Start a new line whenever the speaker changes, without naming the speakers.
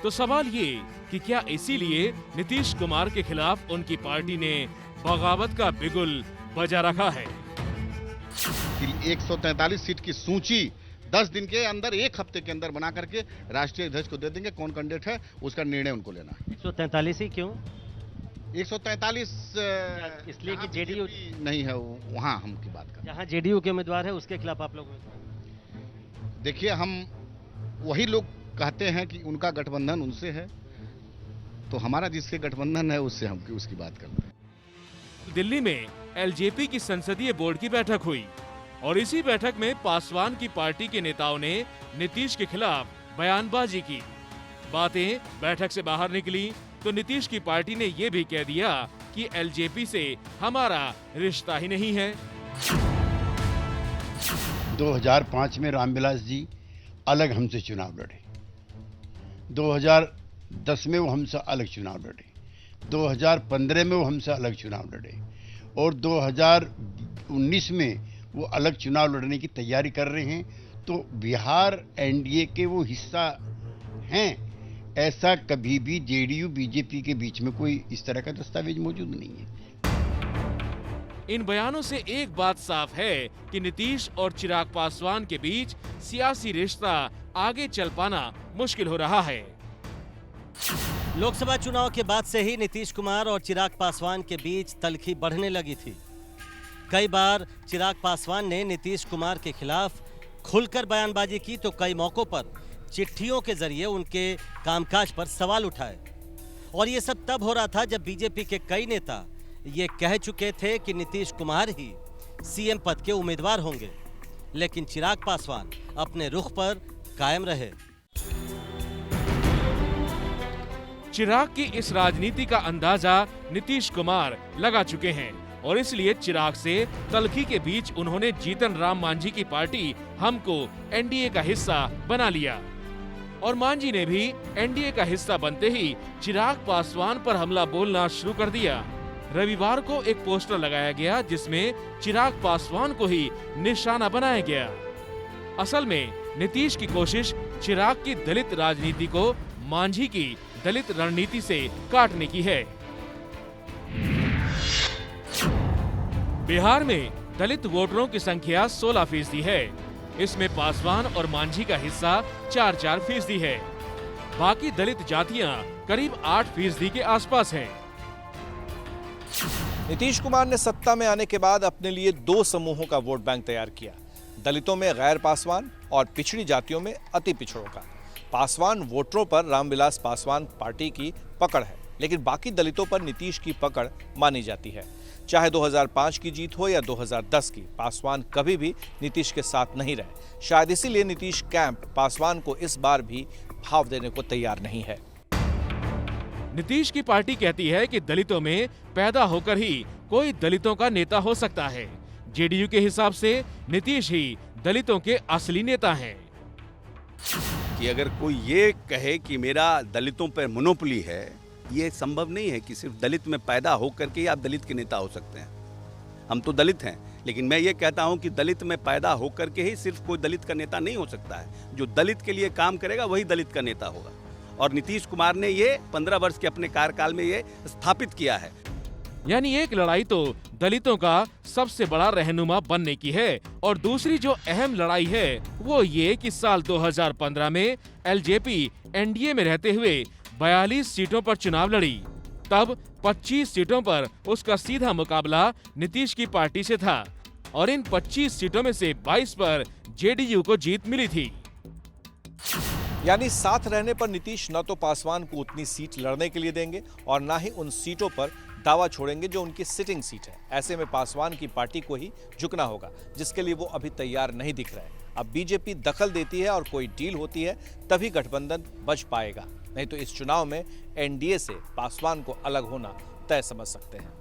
तो सवाल ये कि क्या इसीलिए नीतीश कुमार के खिलाफ उनकी पार्टी ने बगावत का बिगुल बजा रखा है?
143 सीट की सूची 10 दिन के अंदर, एक हफ्ते के अंदर बना करके राष्ट्रीय अध्यक्ष को दे देंगे। कौन कैंडिडेट है उसका निर्णय उनको लेना है।
143 ही क्यों?
143
इसलिए कि जेडीयू
नहीं है वहाँ हम की बात कर।
जहाँ जेडीयू के उम्मीदवार है उसके खिलाफ आप लोग?
देखिए, हम वही लोग कहते हैं कि उनका गठबंधन उनसे है, तो हमारा जिससे गठबंधन है उससे हम उसकी बात करते हैं।
दिल्ली में एलजेपी की संसदीय बोर्ड की बैठक हुई और इसी बैठक में पासवान की पार्टी के नेताओं ने नीतीश के खिलाफ बयानबाजी की। बातें बैठक से बाहर निकली तो नीतीश की पार्टी ने ये भी कह दिया कि एलजेपी से हमारा रिश्ता ही नहीं है।
2005 में रामविलास जी अलग हमसे चुनाव लड़े, 2010 में वो हमसे अलग चुनाव लड़े, 2015 में वो हमसे अलग चुनाव लड़े और 2019 में वो अलग चुनाव लड़ने की तैयारी कर रहे हैं। तो बिहार एनडीए के वो हिस्सा हैं, ऐसा कभी भी जेडीयू बीजेपी के बीच में कोई इस तरह का दस्तावेज मौजूद नहीं है।
इन बयानों से एक बात साफ है कि नीतीश और चिराग पासवान के बीच सियासी रिश्ता आगे चल पाना मुश्किल हो रहा है।
लोकसभा चुनाव के बाद से ही नीतीश कुमार और चिराग पासवान के बीच तल्खी बढ़ने लगी थी। कई बार चिराग पासवान ने नीतीश कुमार के खिलाफ खुलकर बयानबाजी की तो कई मौकों पर चिट्ठियों के जरिए उनके कामकाज पर सवाल उठाए। और ये सब तब हो रहा था जब बीजेपी के कई नेता ये कह चुके थे कि नीतीश कुमार ही सीएम पद के उम्मीदवार होंगे, लेकिन चिराग पासवान अपने रुख पर कायम रहे।
चिराग की इस राजनीति का अंदाजा नीतीश कुमार लगा चुके हैं और इसलिए चिराग से तल्खी के बीच उन्होंने जीतन राम मांझी की पार्टी हमको एनडीए का हिस्सा बना लिया और मांझी ने भी एनडीए का हिस्सा बनते ही चिराग पासवान पर हमला बोलना शुरू कर दिया। रविवार को एक पोस्टर लगाया गया जिसमें चिराग पासवान को ही निशाना बनाया गया। असल में नीतीश की कोशिश चिराग की दलित राजनीति को मांझी की दलित रणनीति से काटने की है। बिहार में दलित वोटरों की संख्या 16% है। इसमें पासवान और मांझी का हिस्सा 4-4% है। बाकी दलित जातियां करीब 8% के आसपास हैं।
नीतीश कुमार ने सत्ता में आने के बाद अपने लिए 2 समूहों का वोट बैंक तैयार किया, दलितों में गैर पासवान और पिछड़ी जातियों में अति पिछड़ों का। पासवान वोटरों पर रामविलास पासवान पार्टी की पकड़ है, लेकिन बाकी दलितों पर नीतीश की पकड़ मानी जाती है। चाहे 2005 की जीत हो या 2010 की, पासवान कभी भी नीतीश के साथ नहीं रहे। शायद इसीलिए नीतीश कैंप पासवान को इस बार भी भाव देने को तैयार नहीं है।
नीतीश की पार्टी कहती है कि दलितों में पैदा होकर ही कोई दलितों का नेता हो सकता है। जेडीयू के हिसाब से नीतीश ही दलितों के असली नेता हैं।
कि अगर कोई ये कहे कि मेरा दलितों पर मोनोपोली है, ये संभव नहीं है कि सिर्फ दलित में पैदा होकर के आप दलित के नेता हो सकते हैं। हम तो दलित हैं, लेकिन मैं ये कहता हूं कि दलित में पैदा होकर के ही सिर्फ कोई दलित का नेता नहीं हो सकता है। जो दलित के लिए काम करेगा वही दलित का नेता होगा और नीतीश कुमार ने ये 15 वर्ष के अपने कार्यकाल में ये स्थापित किया है।
यानी एक लड़ाई तो दलितों का सबसे बड़ा रहनुमा बनने की है और दूसरी जो अहम लड़ाई है वो ये कि साल 2015 में एलजेपी एनडीए में रहते हुए 42 सीटों पर चुनाव लड़ी। तब 25 सीटों पर उसका सीधा मुकाबला नीतीश की पार्टी से था और इन 25 सीटों में से 22 पर जेडीयू को जीत मिली थी।
यानी साथ रहने पर नीतीश न तो पासवान को उतनी सीट लड़ने के लिए देंगे और न ही उन सीटों पर दावा छोड़ेंगे जो उनकी सिटिंग सीट है। ऐसे में पासवान की पार्टी को ही झुकना होगा, जिसके लिए वो अभी तैयार नहीं दिख रहे। अब बीजेपी दखल देती है और कोई डील होती है तभी गठबंधन बच पाएगा, नहीं तो इस चुनाव में एनडीए से पासवान को अलग होना तय समझ सकते हैं।